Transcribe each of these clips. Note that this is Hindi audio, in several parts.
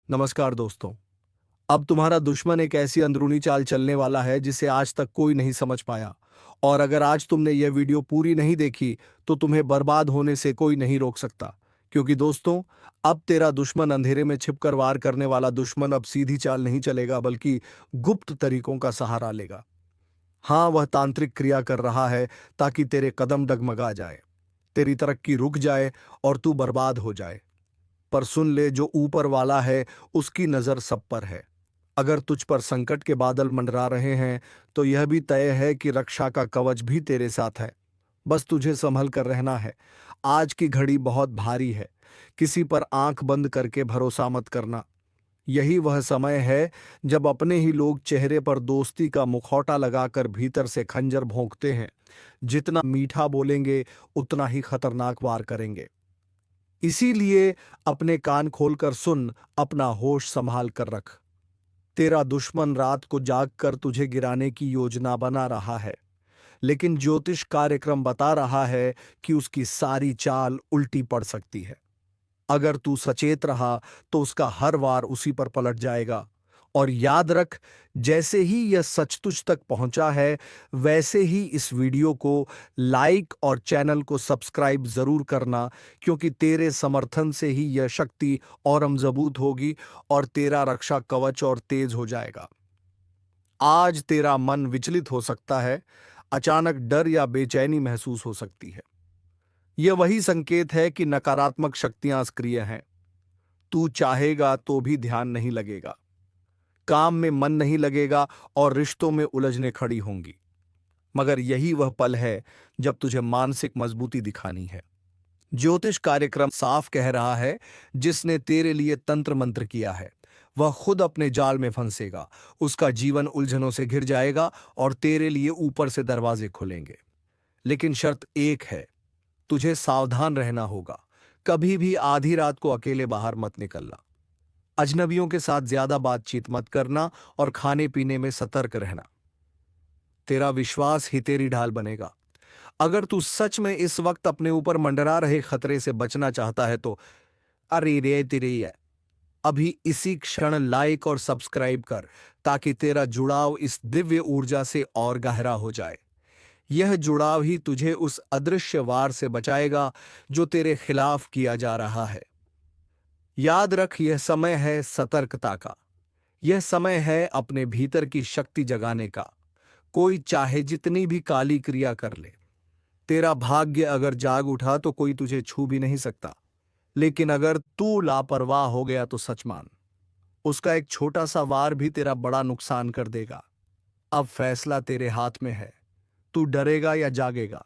नमस्कार दोस्तों। अब तुम्हारा दुश्मन एक ऐसी अंदरूनी चाल चलने वाला है जिसे आज तक कोई नहीं समझ पाया। और अगर आज तुमने यह वीडियो पूरी नहीं देखी तो तुम्हें बर्बाद होने से कोई नहीं रोक सकता। क्योंकि दोस्तों, अब तेरा दुश्मन अंधेरे में छिपकर वार करने वाला दुश्मन अब सीधी चाल नहीं चलेगा बल्कि गुप्त तरीकों का सहारा लेगा। हाँ, वह तांत्रिक क्रिया कर रहा है ताकि तेरे कदम डगमगा जाए, तेरी तरक्की रुक जाए और तू बर्बाद हो जाए। पर सुन ले, जो ऊपर वाला है उसकी नजर सब पर है। अगर तुझ पर संकट के बादल मंडरा रहे हैं तो यह भी तय है कि रक्षा का कवच भी तेरे साथ है। बस तुझे संभल कर रहना है। आज की घड़ी बहुत भारी है। किसी पर आंख बंद करके भरोसा मत करना। यही वह समय है जब अपने ही लोग चेहरे पर दोस्ती का मुखौटा लगाकर भीतर से खंजर भोंकते हैं। जितना मीठा बोलेंगे उतना ही खतरनाक वार करेंगे। इसीलिए अपने कान खोलकर सुन, अपना होश संभाल कर रख। तेरा दुश्मन रात को जागकर तुझे गिराने की योजना बना रहा है, लेकिन ज्योतिष कार्यक्रम बता रहा है कि उसकी सारी चाल उल्टी पड़ सकती है। अगर तू सचेत रहा तो उसका हर वार उसी पर पलट जाएगा। और याद रख, जैसे ही यह सच तुझ तक पहुंचा है, वैसे ही इस वीडियो को लाइक और चैनल को सब्सक्राइब जरूर करना। क्योंकि तेरे समर्थन से ही यह शक्ति और मजबूत होगी और तेरा रक्षा कवच और तेज हो जाएगा। आज तेरा मन विचलित हो सकता है, अचानक डर या बेचैनी महसूस हो सकती है। यह वही संकेत है कि नकारात्मक शक्तियां सक्रिय हैं। तू चाहेगा तो भी ध्यान नहीं लगेगा, काम में मन नहीं लगेगा और रिश्तों में उलझने खड़ी होंगी। मगर यही वह पल है जब तुझे मानसिक मजबूती दिखानी है। ज्योतिष कार्यक्रम साफ कह रहा है, जिसने तेरे लिए तंत्र मंत्र किया है वह खुद अपने जाल में फंसेगा। उसका जीवन उलझनों से घिर जाएगा और तेरे लिए ऊपर से दरवाजे खुलेंगे। लेकिन शर्त एक है, तुझे सावधान रहना होगा। कभी भी आधी रात को अकेले बाहर मत निकलना। अजनबियों के साथ ज्यादा बातचीत मत करना और खाने पीने में सतर्क रहना। तेरा विश्वास ही तेरी ढाल बनेगा। अगर तू सच में इस वक्त अपने ऊपर मंडरा रहे खतरे से बचना चाहता है तो अरे रे तेरे है, अभी इसी क्षण लाइक और सब्सक्राइब कर, ताकि तेरा जुड़ाव इस दिव्य ऊर्जा से और गहरा हो जाए। यह जुड़ाव ही तुझे उस अदृश्य वार से बचाएगा जो तेरे खिलाफ किया जा रहा है। याद रख, यह समय है सतर्कता का। यह समय है अपने भीतर की शक्ति जगाने का। कोई चाहे जितनी भी काली क्रिया कर ले, तेरा भाग्य अगर जाग उठा तो कोई तुझे छू भी नहीं सकता। लेकिन अगर तू लापरवाह हो गया तो सच मान, उसका एक छोटा सा वार भी तेरा बड़ा नुकसान कर देगा। अब फैसला तेरे हाथ में है। तू डरेगा या जागेगा?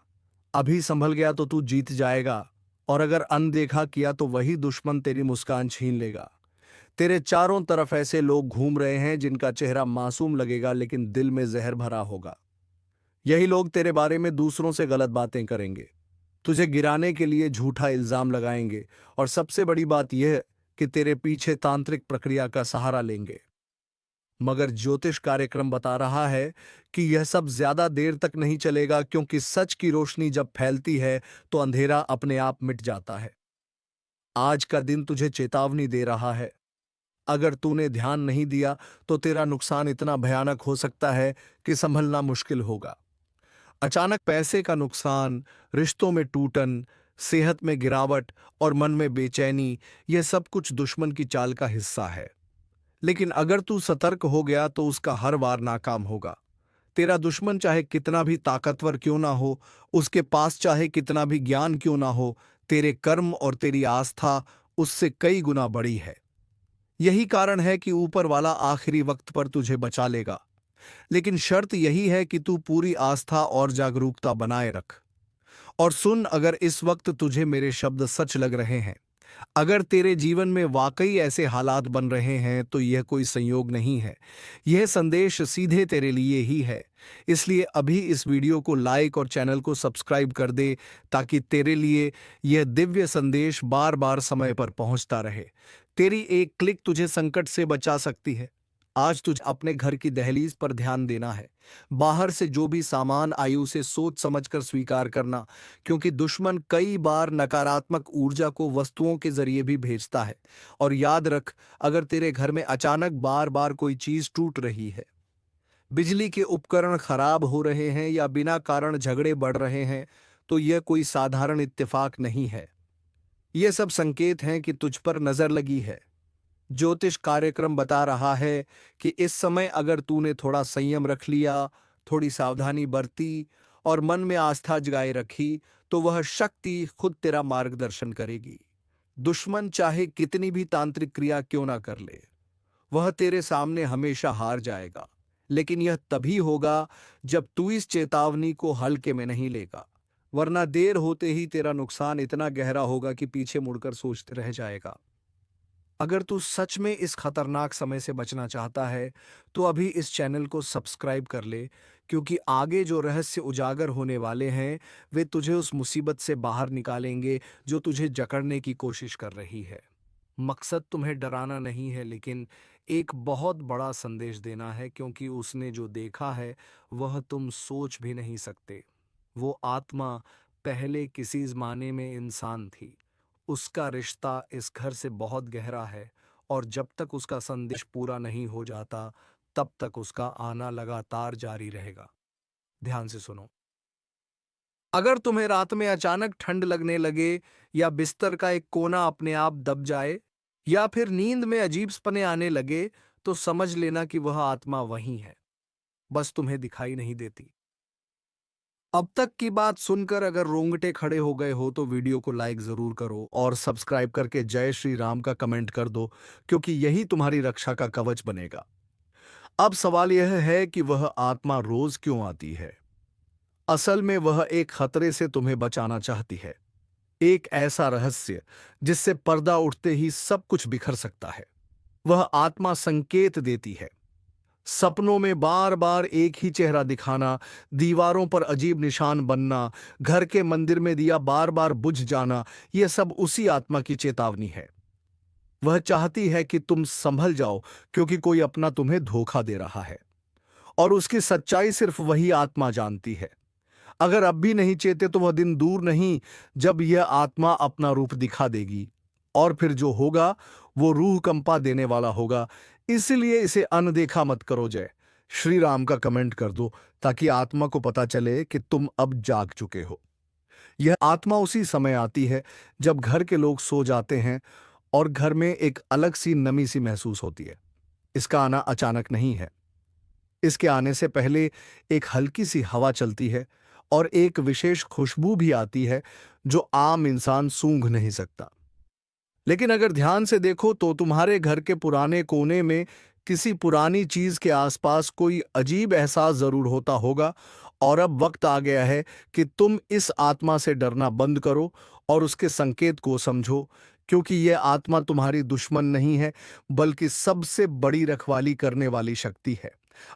अभी संभल गया तो तू जीत जाएगा, और अगर अनदेखा किया तो वही दुश्मन तेरी मुस्कान छीन लेगा। तेरे चारों तरफ ऐसे लोग घूम रहे हैं जिनका चेहरा मासूम लगेगा लेकिन दिल में जहर भरा होगा। यही लोग तेरे बारे में दूसरों से गलत बातें करेंगे, तुझे गिराने के लिए झूठा इल्जाम लगाएंगे, और सबसे बड़ी बात यह कि तेरे पीछे तांत्रिक प्रक्रिया का सहारा लेंगे। मगर ज्योतिष कार्यक्रम बता रहा है कि यह सब ज्यादा देर तक नहीं चलेगा, क्योंकि सच की रोशनी जब फैलती है तो अंधेरा अपने आप मिट जाता है। आज का दिन तुझे चेतावनी दे रहा है। अगर तूने ध्यान नहीं दिया तो तेरा नुकसान इतना भयानक हो सकता है कि संभलना मुश्किल होगा। अचानक पैसे का नुकसान, रिश्तों में टूटन, सेहत में गिरावट और मन में बेचैनी, यह सब कुछ दुश्मन की चाल का हिस्सा है। लेकिन अगर तू सतर्क हो गया तो उसका हर वार नाकाम होगा। तेरा दुश्मन चाहे कितना भी ताकतवर क्यों ना हो, उसके पास चाहे कितना भी ज्ञान क्यों ना हो, तेरे कर्म और तेरी आस्था उससे कई गुना बड़ी है। यही कारण है कि ऊपर वाला आखिरी वक्त पर तुझे बचा लेगा। लेकिन शर्त यही है कि तू पूरी आस्था और जागरूकता बनाए रख। और सुन, अगर इस वक्त तुझे मेरे शब्द सच लग रहे हैं, अगर तेरे जीवन में वाकई ऐसे हालात बन रहे हैं, तो यह कोई संयोग नहीं है। यह संदेश सीधे तेरे लिए ही है। इसलिए अभी इस वीडियो को लाइक और चैनल को सब्सक्राइब कर दे, ताकि तेरे लिए यह दिव्य संदेश बार बार समय पर पहुंचता रहे। तेरी एक क्लिक तुझे संकट से बचा सकती है। आज तुझे अपने घर की दहलीज पर ध्यान देना है। बाहर से जो भी सामान आए उसे सोच समझकर स्वीकार करना, क्योंकि दुश्मन कई बार नकारात्मक ऊर्जा को वस्तुओं के जरिए भी भेजता है। और याद रख, अगर तेरे घर में अचानक बार बार कोई चीज टूट रही है, बिजली के उपकरण खराब हो रहे हैं या बिना कारण झगड़े बढ़ रहे हैं, तो यह कोई साधारण इत्तेफाक नहीं है। यह सब संकेत हैं कि तुझ पर नजर लगी है। ज्योतिष कार्यक्रम बता रहा है कि इस समय अगर तूने थोड़ा संयम रख लिया, थोड़ी सावधानी बरती और मन में आस्था जगाए रखी, तो वह शक्ति खुद तेरा मार्गदर्शन करेगी। दुश्मन चाहे कितनी भी तांत्रिक क्रिया क्यों ना कर ले, वह तेरे सामने हमेशा हार जाएगा। लेकिन यह तभी होगा जब तू इस चेतावनी को हल्के में नहीं लेगा, वरना देर होते ही तेरा नुकसान इतना गहरा होगा कि पीछे मुड़कर सोचते रह जाएगा। अगर तू सच में इस खतरनाक समय से बचना चाहता है, तो अभी इस चैनल को सब्सक्राइब कर ले, क्योंकि आगे जो रहस्य उजागर होने वाले हैं, वे तुझे उस मुसीबत से बाहर निकालेंगे जो तुझे जकड़ने की कोशिश कर रही है। मकसद तुम्हें डराना नहीं है, लेकिन एक बहुत बड़ा संदेश देना है, क्योंकि उसने जो देखा है वह तुम सोच भी नहीं सकते। वो आत्मा पहले किसी ज़माने में इंसान थी। उसका रिश्ता इस घर से बहुत गहरा है, और जब तक उसका संदेश पूरा नहीं हो जाता, तब तक उसका आना लगातार जारी रहेगा। ध्यान से सुनो। अगर तुम्हें रात में अचानक ठंड लगने लगे, या बिस्तर का एक कोना अपने आप दब जाए, या फिर नींद में अजीब सपने आने लगे, तो समझ लेना कि वह आत्मा वहीं है, बस तुम्हें दिखाई नहीं देती। अब तक की बात सुनकर अगर रोंगटे खड़े हो गए हो, तो वीडियो को लाइक जरूर करो और सब्सक्राइब करके जय श्री राम का कमेंट कर दो, क्योंकि यही तुम्हारी रक्षा का कवच बनेगा। अब सवाल यह है कि वह आत्मा रोज क्यों आती है। असल में वह एक खतरे से तुम्हें बचाना चाहती है, एक ऐसा रहस्य जिससे पर्दा उठते ही सब कुछ बिखर सकता है। वह आत्मा संकेत देती है, सपनों में बार बार एक ही चेहरा दिखाना, दीवारों पर अजीब निशान बनना, घर के मंदिर में दिया बार बार बुझ जाना, यह सब उसी आत्मा की चेतावनी है। वह चाहती है कि तुम संभल जाओ, क्योंकि कोई अपना तुम्हें धोखा दे रहा है, और उसकी सच्चाई सिर्फ वही आत्मा जानती है। अगर अब भी नहीं चेते, तो वह दिन दूर नहीं जब यह आत्मा अपना रूप दिखा देगी, और फिर जो होगा वो रूह कंपा देने वाला होगा। इसलिए इसे अनदेखा मत करो। जय श्री राम का कमेंट कर दो, ताकि आत्मा को पता चले कि तुम अब जाग चुके हो। यह आत्मा उसी समय आती है जब घर के लोग सो जाते हैं और घर में एक अलग सी नमी सी महसूस होती है। इसका आना अचानक नहीं है। इसके आने से पहले एक हल्की सी हवा चलती है, और एक विशेष खुशबू भी आती है जो आम इंसान सूंघ नहीं सकता। लेकिन अगर ध्यान से देखो, तो तुम्हारे घर के पुराने कोने में किसी पुरानी चीज के आसपास कोई अजीब एहसास जरूर होता होगा। और अब वक्त आ गया है कि तुम इस आत्मा से डरना बंद करो और उसके संकेत को समझो, क्योंकि यह आत्मा तुम्हारी दुश्मन नहीं है, बल्कि सबसे बड़ी रखवाली करने वाली शक्ति है।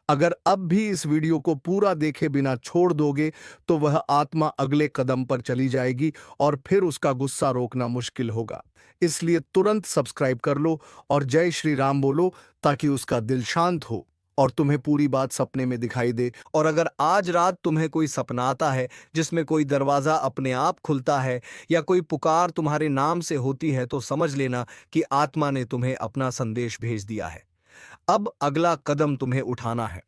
अगर अब भी इस वीडियो को पूरा देखे बिना छोड़ दोगे, तो वह आत्मा अगले कदम पर चली जाएगी, और फिर उसका गुस्सा रोकना मुश्किल होगा। इसलिए तुरंत सब्सक्राइब कर लो और जय श्री राम बोलो, ताकि उसका दिल शांत हो और तुम्हें पूरी बात सपने में दिखाई दे। और अगर आज रात तुम्हें कोई सपना आता है जिसमें कोई दरवाजा अपने आप खुलता है, या कोई पुकार तुम्हारे नाम से होती है, तो समझ लेना कि आत्मा ने तुम्हें अपना संदेश भेज दिया है। अब अगला कदम तुम्हें उठाना है।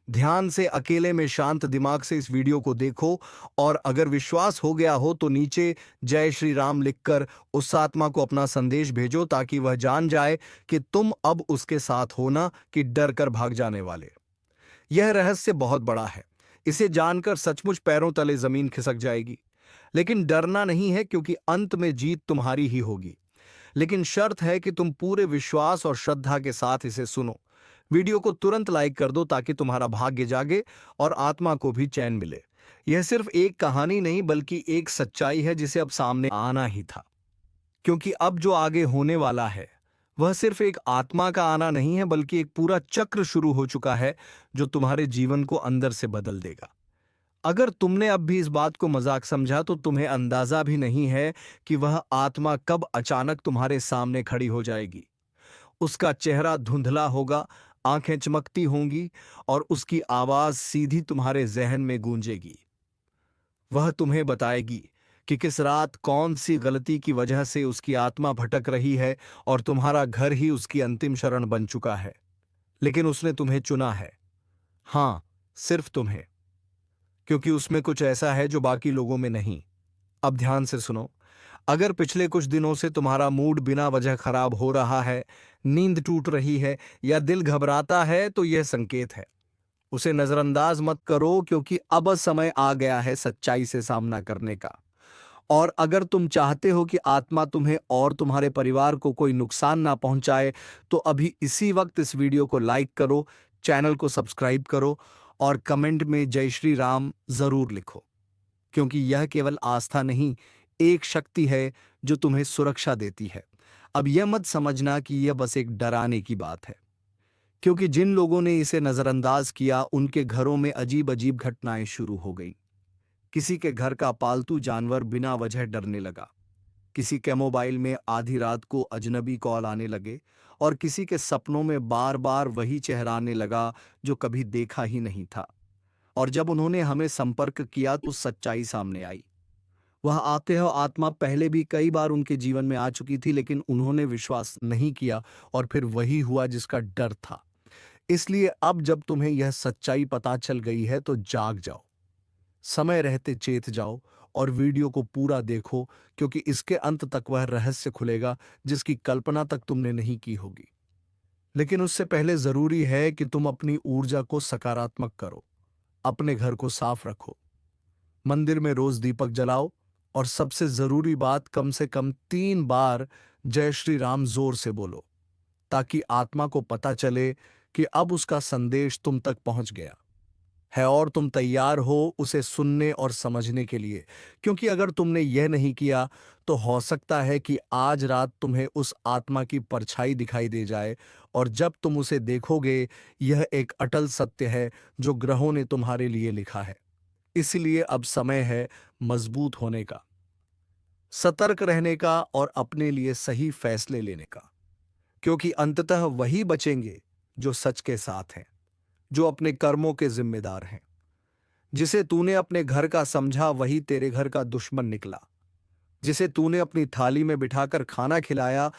ध्यान से, अकेले में, शांत दिमाग से इस वीडियो को देखो, और अगर विश्वास हो गया हो तो नीचे जय श्री राम लिखकर उस आत्मा को अपना संदेश भेजो, ताकि वह जान जाए कि तुम अब उसके साथ हो, ना कि डर कर भाग जाने वाले। यह रहस्य बहुत बड़ा है। इसे जानकर सचमुच पैरों तले जमीन खिसक जाएगी। लेकिन डरना नहीं है, क्योंकि अंत में जीत तुम्हारी ही होगी। लेकिन शर्त है कि तुम पूरे विश्वास और श्रद्धा के साथ इसे सुनो। वीडियो को तुरंत लाइक कर दो, ताकि तुम्हारा भाग्य जागे और आत्मा को भी चैन मिले। यह सिर्फ एक कहानी नहीं, बल्कि एक सच्चाई है जिसे अब सामने आना ही था। क्योंकि अब जो आगे होने वाला है, वह सिर्फ एक आत्मा का आना नहीं है, बल्कि एक पूरा चक्र शुरू हो चुका है जो तुम्हारे जीवन को अंदर से बदल देगा। अगर तुमने अब भी इस बात को मजाक समझा, तो तुम्हें अंदाजा भी नहीं है कि वह आत्मा कब अचानक तुम्हारे सामने खड़ी हो जाएगी। उसका चेहरा धुंधला होगा, आंखें चमकती होंगी और उसकी आवाज सीधी तुम्हारे जहन में गूंजेगी। वह तुम्हें बताएगी कि किस रात कौन सी गलती की वजह से उसकी आत्मा भटक रही है और तुम्हारा घर ही उसकी अंतिम शरण बन चुका है। लेकिन उसने तुम्हें चुना है। हाँ, सिर्फ तुम्हें, क्योंकि उसमें कुछ ऐसा है जो बाकी लोगों में नहीं। अब ध्यान से सुनो। अगर पिछले कुछ दिनों से तुम्हारा मूड बिना वजह खराब हो रहा है, नींद टूट रही है या दिल घबराता है, तो यह संकेत है। उसे नजरअंदाज मत करो, क्योंकि अब समय आ गया है सच्चाई से सामना करने का। और अगर तुम चाहते हो कि आत्मा तुम्हें और तुम्हारे परिवार को कोई नुकसान ना पहुंचाए, तो अभी इसी वक्त इस वीडियो को लाइक करो, चैनल को सब्सक्राइब करो और कमेंट में जय श्री राम जरूर लिखो। क्योंकि यह केवल आस्था नहीं, एक शक्ति है जो तुम्हें सुरक्षा देती है। अब यह मत समझना कि यह बस एक डराने की बात है, क्योंकि जिन लोगों ने इसे नजरअंदाज किया उनके घरों में अजीब अजीब घटनाएं शुरू हो गई। किसी के घर का पालतू जानवर बिना वजह डरने लगा, किसी के मोबाइल में आधी रात को अजनबी कॉल आने लगे और किसी के सपनों में बार बार वही चेहरा आने लगा जो कभी देखा ही नहीं था। और जब उन्होंने हमें संपर्क किया तो सच्चाई सामने आई। वह आते हो आत्मा पहले भी कई बार उनके जीवन में आ चुकी थी, लेकिन उन्होंने विश्वास नहीं किया और फिर वही हुआ जिसका डर था। इसलिए अब जब तुम्हें यह सच्चाई पता चल गई है तो जाग जाओ, समय रहते चेत जाओ और वीडियो को पूरा देखो, क्योंकि इसके अंत तक वह रहस्य खुलेगा जिसकी कल्पना तक तुमने नहीं की होगी। लेकिन उससे पहले जरूरी है कि तुम अपनी ऊर्जा को सकारात्मक करो, अपने घर को साफ रखो, मंदिर में रोज दीपक जलाओ और सबसे जरूरी बात, कम से कम 3 बार जय श्री राम जोर से बोलो, ताकि आत्मा को पता चले कि अब उसका संदेश तुम तक पहुंच गया है और तुम तैयार हो उसे सुनने और समझने के लिए। क्योंकि अगर तुमने यह नहीं किया तो हो सकता है कि आज रात तुम्हें उस आत्मा की परछाई दिखाई दे जाए, और जब तुम उसे देखोगे, यह एक अटल सत्य है जो ग्रहों ने तुम्हारे लिए लिखा है। इसलिए अब समय है मजबूत होने का, सतर्क रहने का और अपने लिए सही फैसले लेने का। क्योंकि अंततः वही बचेंगे जो सच के साथ हैं, जो अपने कर्मों के जिम्मेदार हैं। जिसे तूने अपने घर का समझा वही तेरे घर का दुश्मन निकला। जिसे तूने अपनी थाली में बिठाकर खाना खिलाया,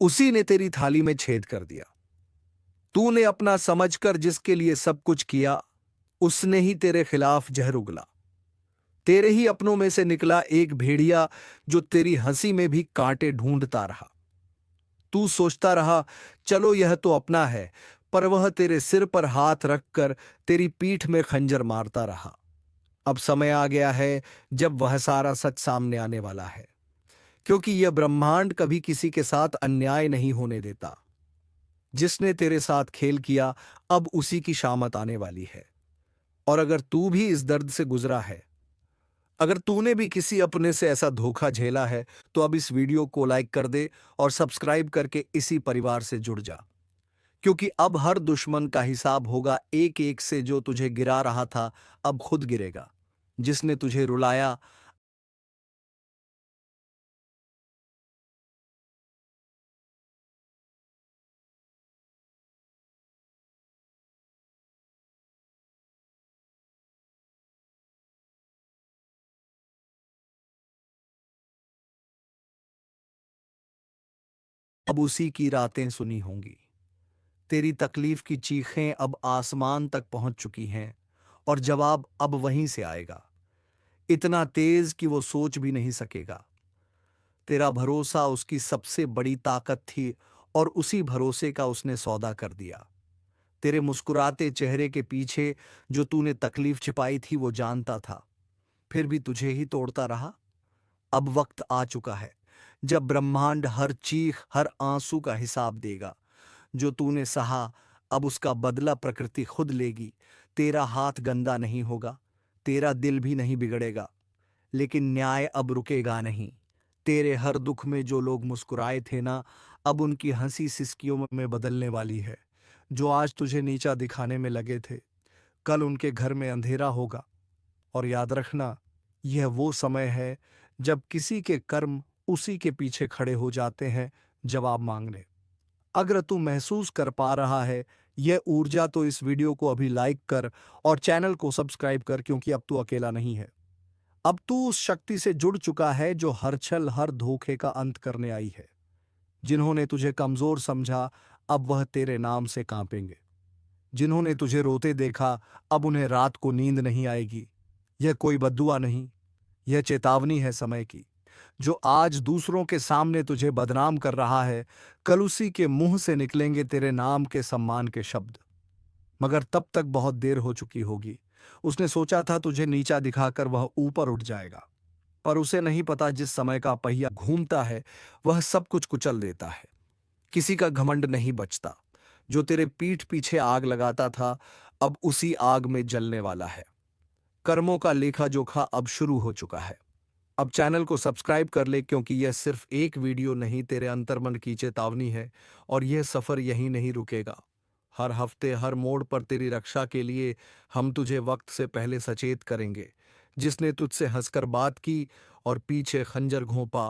उसी ने तेरी थाली में छेद कर दिया। तूने अपना समझकर जिसके लिए सब कुछ किया, उसने ही तेरे खिलाफ जहर उगला। तेरे ही अपनों में से निकला एक भेड़िया जो तेरी हंसी में भी कांटे ढूंढता रहा। तू सोचता रहा चलो यह तो अपना है, पर वह तेरे सिर पर हाथ रखकर तेरी पीठ में खंजर मारता रहा। अब समय आ गया है जब वह सारा सच सामने आने वाला है, क्योंकि यह ब्रह्मांड कभी किसी के साथ अन्याय नहीं होने देता। जिसने तेरे साथ खेल किया, अब उसी की शामत आने वाली है। और अगर तू भी इस दर्द से गुजरा है, अगर तूने भी किसी अपने से ऐसा धोखा झेला है, तो अब इस वीडियो को लाइक कर दे और सब्सक्राइब करके इसी परिवार से जुड़ जा। क्योंकि अब हर दुश्मन का हिसाब होगा एक एक से। जो तुझे गिरा रहा था अब खुद गिरेगा, जिसने तुझे रुलाया अब उसी की रातें सुनी होंगी। तेरी तकलीफ की चीखें अब आसमान तक पहुंच चुकी हैं और जवाब अब वहीं से आएगा, इतना तेज कि वो सोच भी नहीं सकेगा। तेरा भरोसा उसकी सबसे बड़ी ताकत थी और उसी भरोसे का उसने सौदा कर दिया। तेरे मुस्कुराते चेहरे के पीछे जो तूने तकलीफ छिपाई थी वो जानता था, फिर भी तुझे ही तोड़ता रहा। अब वक्त आ चुका है जब ब्रह्मांड हर चीख, हर आंसू का हिसाब देगा। जो तूने सहा, अब उसका बदला प्रकृति खुद लेगी। तेरा हाथ गंदा नहीं होगा, तेरा दिल भी नहीं बिगड़ेगा, लेकिन न्याय अब रुकेगा नहीं। तेरे हर दुख में जो लोग मुस्कुराए थे ना, अब उनकी हंसी सिसकियों में बदलने वाली है। जो आज तुझे नीचा दिखाने में लगे थे, कल उनके घर में अंधेरा होगा। और याद रखना, यह वो समय है जब किसी के कर्म उसी के पीछे खड़े हो जाते हैं जवाब मांगने। अगर तू महसूस कर पा रहा है यह ऊर्जा तो इस वीडियो को अभी लाइक कर और चैनल को सब्सक्राइब कर, क्योंकि अब तू अकेला नहीं है। अब तू उस शक्ति से जुड़ चुका है जो हर छल हर धोखे का अंत करने आई है। जिन्होंने तुझे कमजोर समझा, अब वह तेरे नाम से कांपेंगे। जिन्होंने तुझे रोते देखा, अब उन्हें रात को नींद नहीं आएगी। यह कोई बद्दुआ नहीं, यह चेतावनी है समय की। जो आज दूसरों के सामने तुझे बदनाम कर रहा है, कल उसी के मुंह से निकलेंगे तेरे नाम के सम्मान के शब्द। मगर तब तक बहुत देर हो चुकी होगी। उसने सोचा था तुझे नीचा दिखाकर वह ऊपर उठ जाएगा, पर उसे नहीं पता जिस समय का पहिया घूमता है वह सब कुछ कुचल देता है। किसी का घमंड नहीं बचता। जो तेरे पीठ पीछे आग लगाता था, अब उसी आग में जलने वाला है। कर्मों का लेखा जोखा अब शुरू हो चुका है। अब चैनल को सब्सक्राइब कर ले, क्योंकि यह सिर्फ एक वीडियो नहीं, तेरे अंतर्मन की चेतावनी है। और यह सफर यहीं नहीं रुकेगा। हर हफ्ते हर मोड़ पर तेरी रक्षा के लिए हम तुझे वक्त से पहले सचेत करेंगे। जिसने तुझसे हंसकर बात की और पीछे खंजर घोंपा,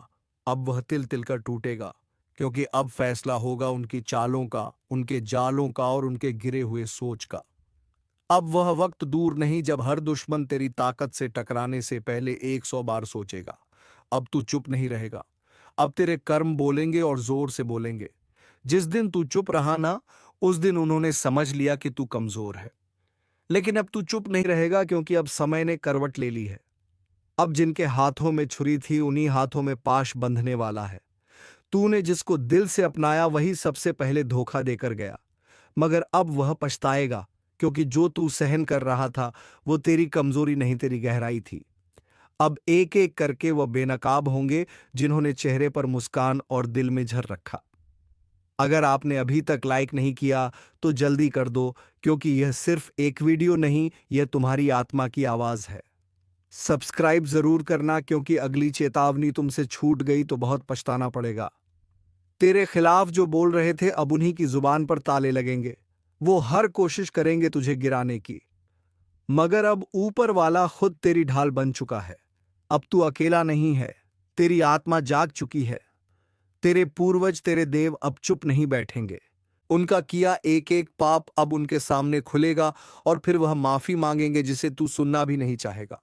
अब वह तिल तिल कर टूटेगा। क्योंकि अब फैसला होगा उनकी चालों का, उनके जालों का और उनके गिरे हुए सोच का। अब वह वक्त दूर नहीं जब हर दुश्मन तेरी ताकत से टकराने से पहले 100 बार सोचेगा। अब तू चुप नहीं रहेगा। अब तेरे कर्म बोलेंगे और जोर से बोलेंगे। जिस दिन तू चुप रहा ना, उस दिन उन्होंने समझ लिया कि तू कमजोर है। लेकिन अब तू चुप नहीं रहेगा, क्योंकि अब समय ने करवट ले ली है। अब जिनके हाथों में छुरी थी, उन्हीं हाथों में पाश बंधने वाला है। तूने जिसको दिल से अपनाया, वही सबसे पहले धोखा देकर गया। मगर अब वह पछताएगा, क्योंकि जो तू सहन कर रहा था वो तेरी कमजोरी नहीं, तेरी गहराई थी। अब एक एक करके वह बेनकाब होंगे जिन्होंने चेहरे पर मुस्कान और दिल में झर रखा। अगर आपने अभी तक लाइक नहीं किया तो जल्दी कर दो, क्योंकि यह सिर्फ एक वीडियो नहीं, यह तुम्हारी आत्मा की आवाज है। सब्सक्राइब जरूर करना, क्योंकि अगली चेतावनी तुमसे छूट गई तो बहुत पछताना पड़ेगा। तेरे खिलाफ जो बोल रहे थे, अब उन्हीं की जुबान पर ताले लगेंगे। वो हर कोशिश करेंगे तुझे गिराने की। मगर अब ऊपर वाला खुद तेरी ढाल बन चुका है। अब तू अकेला नहीं है, तेरी आत्मा जाग चुकी है। तेरे पूर्वज, तेरे देव अब चुप नहीं बैठेंगे। उनका किया एक एक पाप अब उनके सामने खुलेगा, और फिर वह माफी मांगेंगे जिसे तू सुनना भी नहीं चाहेगा।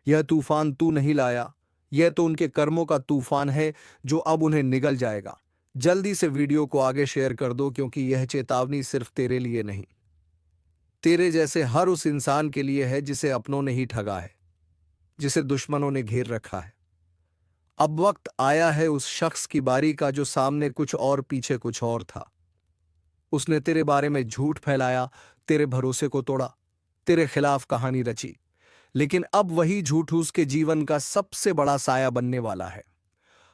यह तूफान तू नहीं लाया, यह तो उनके कर्मों का तूफान है जो अब उन्हें निगल जाएगा। जल्दी से वीडियो को आगे शेयर कर दो, क्योंकि यह चेतावनी सिर्फ तेरे लिए नहीं, तेरे जैसे हर उस इंसान के लिए है जिसे अपनों ने ही ठगा है, जिसे दुश्मनों ने घेर रखा है। अब वक्त आया है उस शख्स की बारी का जो सामने कुछ और पीछे कुछ और था। उसने तेरे बारे में झूठ फैलाया, तेरे भरोसे को तोड़ा, तेरे खिलाफ कहानी रची। लेकिन अब वही झूठ उसके जीवन का सबसे बड़ा साया बनने वाला है।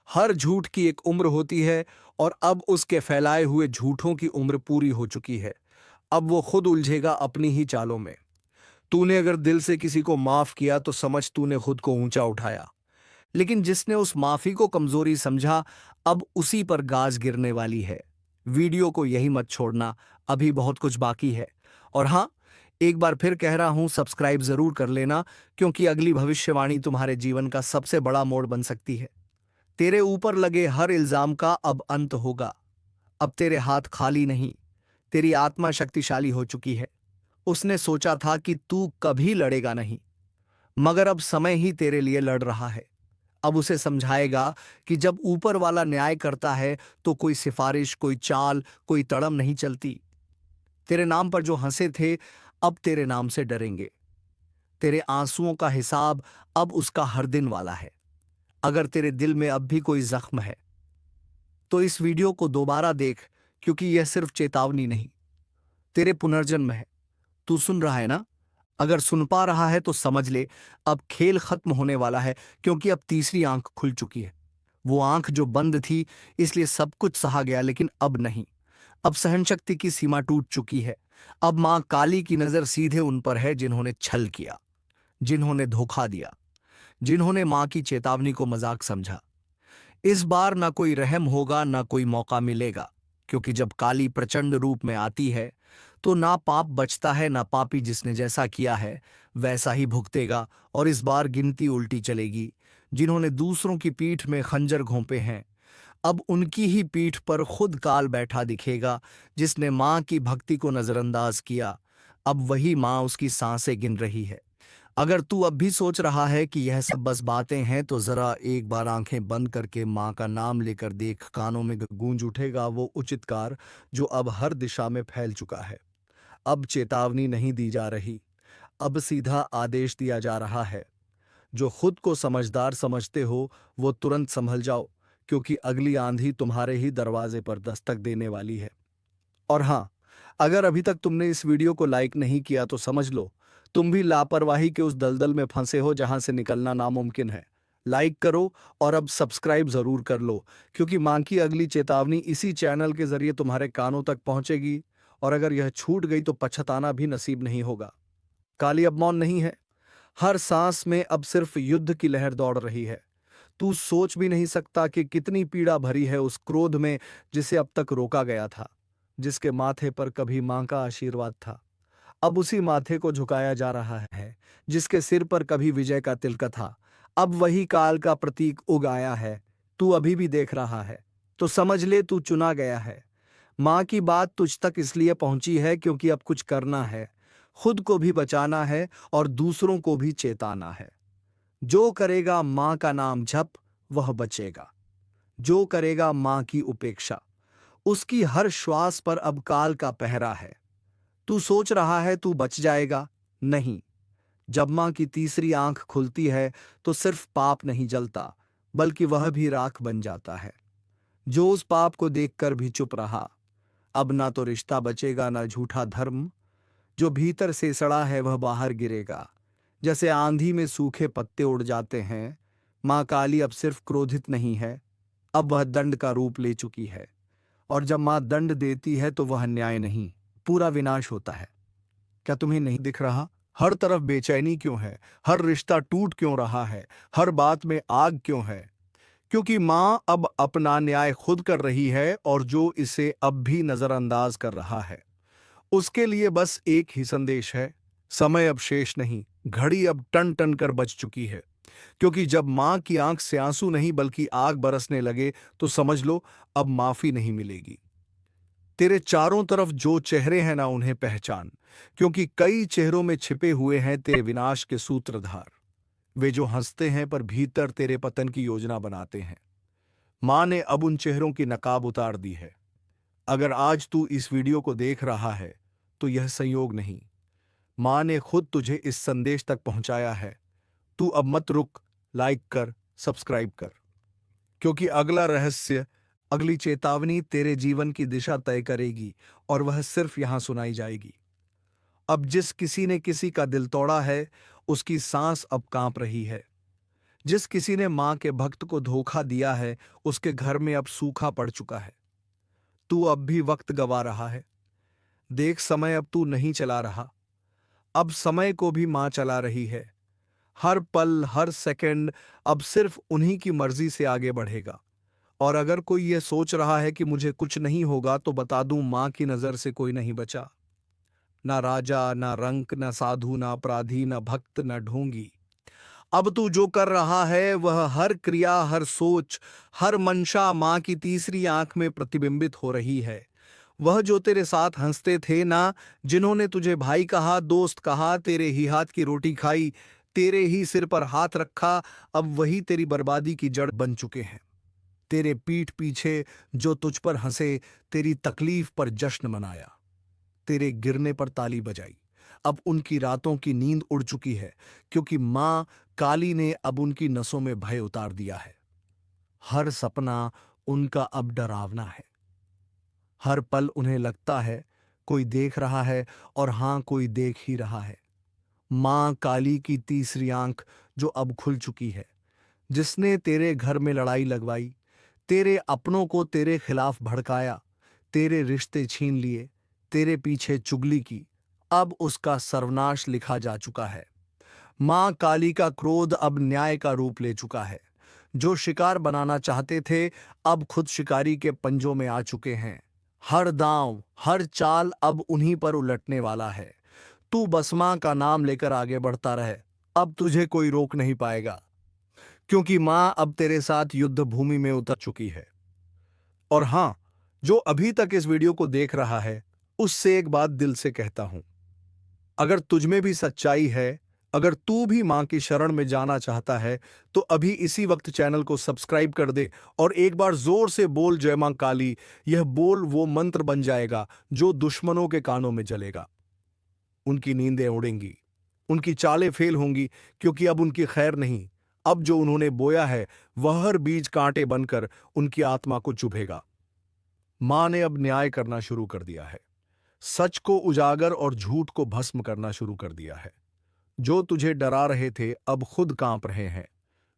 हर झूठ की एक उम्र होती है, और अब उसके फैलाए हुए झूठों की उम्र पूरी हो चुकी है। अब वो खुद उलझेगा अपनी ही चालों में। तूने अगर दिल से किसी को माफ किया तो समझ तूने खुद को ऊंचा उठाया। लेकिन जिसने उस माफी को कमजोरी समझा, अब उसी पर गाज गिरने वाली है। वीडियो को यही मत छोड़ना, अभी बहुत कुछ बाकी है। और हाँ, एक बार फिर कह रहा हूं, सब्सक्राइब जरूर कर लेना, क्योंकि अगली भविष्यवाणी तुम्हारे जीवन का सबसे बड़ा मोड़ बन सकती है। तेरे ऊपर लगे हर इल्जाम का अब अंत होगा। अब तेरे हाथ खाली नहीं, तेरी आत्मा शक्तिशाली हो चुकी है। उसने सोचा था कि तू कभी लड़ेगा नहीं, मगर अब समय ही तेरे लिए लड़ रहा है। अब उसे समझाएगा कि जब ऊपर वाला न्याय करता है तो कोई सिफारिश, कोई चाल, कोई तड़म नहीं चलती। तेरे नाम पर जो हंसे थे, अब तेरे नाम से डरेंगे। तेरे आंसुओं का हिसाब अब उसका हर दिन वाला है। अगर तेरे दिल में अब भी कोई जख्म है तो इस वीडियो को दोबारा देख, क्योंकि यह सिर्फ चेतावनी नहीं, तेरे पुनर्जन्म है। तू सुन रहा है ना? अगर सुन पा रहा है तो समझ ले, अब खेल खत्म होने वाला है, क्योंकि अब तीसरी आंख खुल चुकी है। वो आंख जो बंद थी, इसलिए सब कुछ सहा गया, लेकिन अब नहीं। अब सहनशक्ति की सीमा टूट चुकी है। अब मां काली की नजर सीधे उन पर है जिन्होंने छल किया, जिन्होंने धोखा दिया, जिन्होंने मां की चेतावनी को मजाक समझा। इस बार ना कोई रहम होगा, ना कोई मौका मिलेगा, क्योंकि जब काली प्रचंड रूप में आती है तो ना पाप बचता है, ना पापी जिसने जैसा किया है वैसा ही भुगतेगा। और इस बार गिनती उल्टी चलेगी। जिन्होंने दूसरों की पीठ में खंजर घोंपे हैं, अब उनकी ही पीठ पर खुद काल बैठा दिखेगा, जिसने माँ की भक्ति को नजरअंदाज किया। अब वही माँ उसकी सांसें गिन रही है। अगर तू अब भी सोच रहा है कि यह सब बस बातें हैं, तो जरा एक बार आंखें बंद करके माँ का नाम लेकर देख। कानों में गूंज उठेगा वो उचितकार जो अब हर दिशा में फैल चुका है। अब चेतावनी नहीं दी जा रही, अब सीधा आदेश दिया जा रहा है। जो खुद को समझदार समझते हो वो तुरंत संभल जाओ, क्योंकि अगली आंधी तुम्हारे ही दरवाजे पर दस्तक देने वाली है। और हाँ, अगर अभी तक तुमने इस वीडियो को लाइक नहीं किया तो समझ लो, तुम भी लापरवाही के उस दलदल में फंसे हो जहां से निकलना नामुमकिन है। लाइक करो और अब सब्सक्राइब जरूर कर लो, क्योंकि मां की अगली चेतावनी इसी चैनल के जरिए तुम्हारे कानों तक पहुंचेगी। और अगर यह छूट गई तो पछताना भी नसीब नहीं होगा। काली अब मौन नहीं है। हर सांस में अब सिर्फ युद्ध की लहर दौड़ रही है। तू सोच भी नहीं सकता कि कितनी पीड़ा भरी है उस क्रोध में जिसे अब तक रोका गया था। जिसके माथे पर कभी मां का आशीर्वाद था, अब उसी माथे को झुकाया जा रहा है। जिसके सिर पर कभी विजय का तिलक था, अब वही काल का प्रतीक उग आया है। तू अभी भी देख रहा है तो समझ ले, तू चुना गया है। मां की बात तुझ तक इसलिए पहुंची है क्योंकि अब कुछ करना है। खुद को भी बचाना है और दूसरों को भी चेताना है। जो करेगा मां का नाम जप, वह बचेगा। जो करेगा मां की उपेक्षा, उसकी हर श्वास पर अब काल का पहरा है। तू सोच रहा है तू बच जाएगा? नहीं। जब मां की तीसरी आंख खुलती है तो सिर्फ पाप नहीं जलता, बल्कि वह भी राख बन जाता है। जो उस पाप को देखकर भी चुप रहा, अब ना तो रिश्ता बचेगा ना झूठा धर्म। जो भीतर से सड़ा है वह बाहर गिरेगा, जैसे आंधी में सूखे पत्ते उड़ जाते हैं। मां काली अब सिर्फ क्रोधित नहीं है, अब वह दंड का रूप ले चुकी है। और जब मां दंड देती है तो वह न्याय नहीं, पूरा विनाश होता है। क्या तुम्हें नहीं दिख रहा? हर तरफ बेचैनी क्यों है? हर रिश्ता टूट क्यों रहा है? हर बात में आग क्यों है? क्योंकि मां अब अपना न्याय खुद कर रही है, और जो इसे अब भी नजरअंदाज कर रहा है उसके लिए बस एक ही संदेश है: समय अब शेष नहीं, घड़ी अब टन टन कर बज चुकी है। क्योंकि जब मां की आंख से आंसू नहीं बल्कि आग बरसने लगे, तो समझ लो अब माफी नहीं मिलेगी। तेरे चारों तरफ जो चेहरे हैं ना, उन्हें पहचान, क्योंकि कई चेहरों में छिपे हुए हैं तेरे विनाश के सूत्रधार। वे जो हंसते हैं पर भीतर तेरे पतन की योजना बनाते हैं। मां ने अब उन चेहरों की नकाब उतार दी है। अगर आज तू इस वीडियो को देख रहा है तो यह संयोग नहीं, मां ने खुद तुझे इस संदेश तक पहुंचाया है। तू अब मत रुक, लाइक कर, सब्सक्राइब कर, क्योंकि अगला रहस्य, अगली चेतावनी तेरे जीवन की दिशा तय करेगी, और वह सिर्फ यहां सुनाई जाएगी। अब जिस किसी ने किसी का दिल तोड़ा है, उसकी सांस अब कांप रही है। जिस किसी ने मां के भक्त को धोखा दिया है, उसके घर में अब सूखा पड़ चुका है। तू अब भी वक्त गवा रहा है। देख, समय अब तू नहीं चला रहा, अब समय को भी मां चला रही है। हर पल, हर सेकंड अब सिर्फ उन्हीं की मर्जी से आगे बढ़ेगा। और अगर कोई यह सोच रहा है कि मुझे कुछ नहीं होगा, तो बता दूं, मां की नजर से कोई नहीं बचा। ना राजा, ना रंक, ना साधु, ना अपराधी, ना भक्त, ना ढोंगी। अब तू जो कर रहा है वह हर क्रिया, हर सोच, हर मंशा मां की तीसरी आंख में प्रतिबिंबित हो रही है। वह जो तेरे साथ हंसते थे ना, जिन्होंने तुझे भाई कहा, दोस्त कहा, तेरे ही हाथ की रोटी खाई, तेरे ही सिर पर हाथ रखा, अब वही तेरी बर्बादी की जड़ बन चुके हैं। तेरे पीठ पीछे जो तुझ पर हंसे, तेरी तकलीफ पर जश्न मनाया, तेरे गिरने पर ताली बजाई, अब उनकी रातों की नींद उड़ चुकी है, क्योंकि मां काली ने अब उनकी नसों में भय उतार दिया है। हर सपना उनका अब डरावना है। हर पल उन्हें लगता है कोई देख रहा है, और हां, कोई देख ही रहा है। मां काली की तीसरी आंख जो अब खुल चुकी है, जिसने तेरे घर में लड़ाई लगवाई, तेरे अपनों को तेरे खिलाफ भड़काया, तेरे रिश्ते छीन लिए, तेरे पीछे चुगली की, अब उसका सर्वनाश लिखा जा चुका है। मां काली का क्रोध अब न्याय का रूप ले चुका है। जो शिकार बनाना चाहते थे, अब खुद शिकारी के पंजों में आ चुके हैं। हर दांव, हर चाल अब उन्हीं पर उलटने वाला है। तू बस मां का नाम लेकर आगे बढ़ता रहे, अब तुझे कोई रोक नहीं पाएगा, क्योंकि मां अब तेरे साथ युद्ध भूमि में उतर चुकी है। और हाँ, जो अभी तक इस वीडियो को देख रहा है, उससे एक बात दिल से कहता हूं, अगर तुझ में भी सच्चाई है, अगर तू भी मां की शरण में जाना चाहता है, तो अभी इसी वक्त चैनल को सब्सक्राइब कर दे और एक बार जोर से बोल जय मां काली। यह बोल वो मंत्र बन जाएगा जो दुश्मनों के कानों में जलेगा। उनकी नींदें उड़ेंगी, उनकी चालें फेल होंगी, क्योंकि अब उनकी खैर नहीं। अब जो उन्होंने बोया है वह हर बीज कांटे बनकर उनकी आत्मा को चुभेगा। मां ने अब न्याय करना शुरू कर दिया है, सच को उजागर और झूठ को भस्म करना शुरू कर दिया है। जो तुझे डरा रहे थे अब खुद कांप रहे हैं,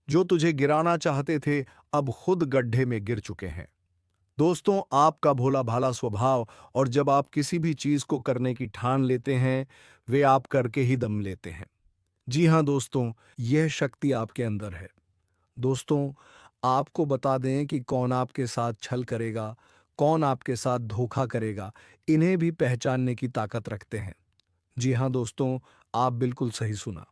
जो तुझे गिराना चाहते थे अब खुद गड्ढे में गिर चुके हैं। दोस्तों, आपका भोला भाला स्वभाव और जब आप किसी भी चीज को करने की ठान लेते हैं, वे आप करके ही दम लेते हैं। जी हां दोस्तों, यह शक्ति आपके अंदर है। दोस्तों, आपको बता दें कि कौन आपके साथ छल करेगा, कौन आपके साथ धोखा करेगा, इन्हें भी पहचानने की ताकत रखते हैं। जी हां दोस्तों, आप बिल्कुल सही सुना।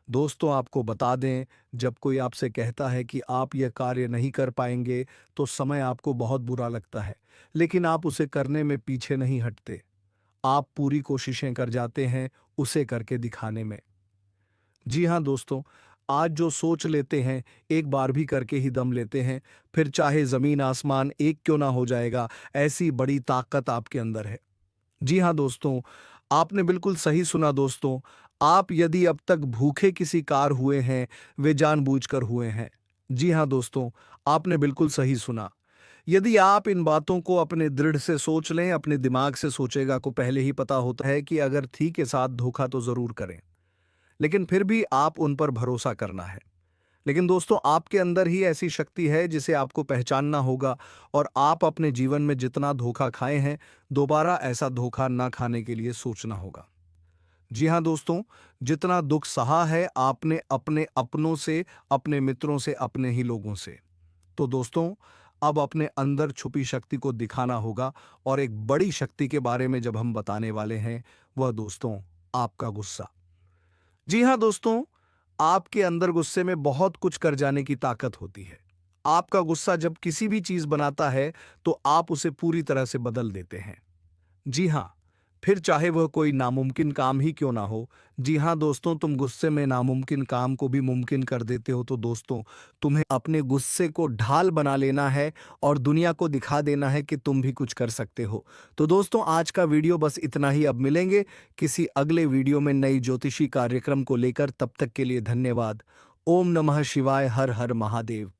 दोस्तों, आपको बता दें, जब कोई आपसे कहता है कि आप यह कार्य नहीं कर पाएंगे, तो समय आपको बहुत बुरा लगता है, लेकिन आप उसे करने में पीछे नहीं हटते। आप पूरी कोशिशें कर जाते हैं उसे करके दिखाने में। जी हाँ दोस्तों, आज जो सोच लेते हैं एक बार भी करके ही दम लेते हैं, फिर चाहे जमीन आसमान एक क्यों ना हो जाएगा, ऐसी बड़ी ताकत आपके अंदर है। जी हाँ दोस्तों, आपने बिल्कुल सही सुना दोस्तों। आप यदि अब तक भूखे किसी कार हुए हैं, वे जानबूझकर हुए हैं। जी हाँ दोस्तों, आपने बिल्कुल सही सुना। यदि आप इन बातों को अपने दृढ़ से सोच लें, अपने दिमाग से सोचेगा को पहले ही पता होता है कि अगर थी के साथ धोखा तो जरूर करें, लेकिन फिर भी आप उन पर भरोसा करना है। लेकिन दोस्तों, आपके अंदर ही ऐसी शक्ति है जिसे आपको पहचानना होगा और आप अपने जीवन में जितना धोखा खाए हैं, दोबारा ऐसा धोखा ना खाने के लिए सोचना होगा। जी हाँ दोस्तों, जितना दुख सहा है आपने अपने अपनों से, अपने मित्रों से, अपने ही लोगों से, तो दोस्तों अब अपने अंदर छुपी शक्ति को दिखाना होगा। और एक बड़ी शक्ति के बारे में जब हम बताने वाले हैं, वह दोस्तों आपका गुस्सा। जी हाँ दोस्तों, आपके अंदर गुस्से में बहुत कुछ कर जाने की ताकत होती है। आपका गुस्सा जब किसी भी चीज बनाता है तो आप उसे पूरी तरह से बदल देते हैं। जी हाँ, फिर चाहे वह कोई नामुमकिन काम ही क्यों ना हो। जी हाँ दोस्तों, तुम गुस्से में नामुमकिन काम को भी मुमकिन कर देते हो। तो दोस्तों, तुम्हें अपने गुस्से को ढाल बना लेना है और दुनिया को दिखा देना है कि तुम भी कुछ कर सकते हो। तो दोस्तों, आज का वीडियो बस इतना ही। अब मिलेंगे किसी अगले वीडियो में नई ज्योतिषी कार्यक्रम को लेकर। तब तक के लिए धन्यवाद। ओम नमः शिवाय। हर हर महादेव।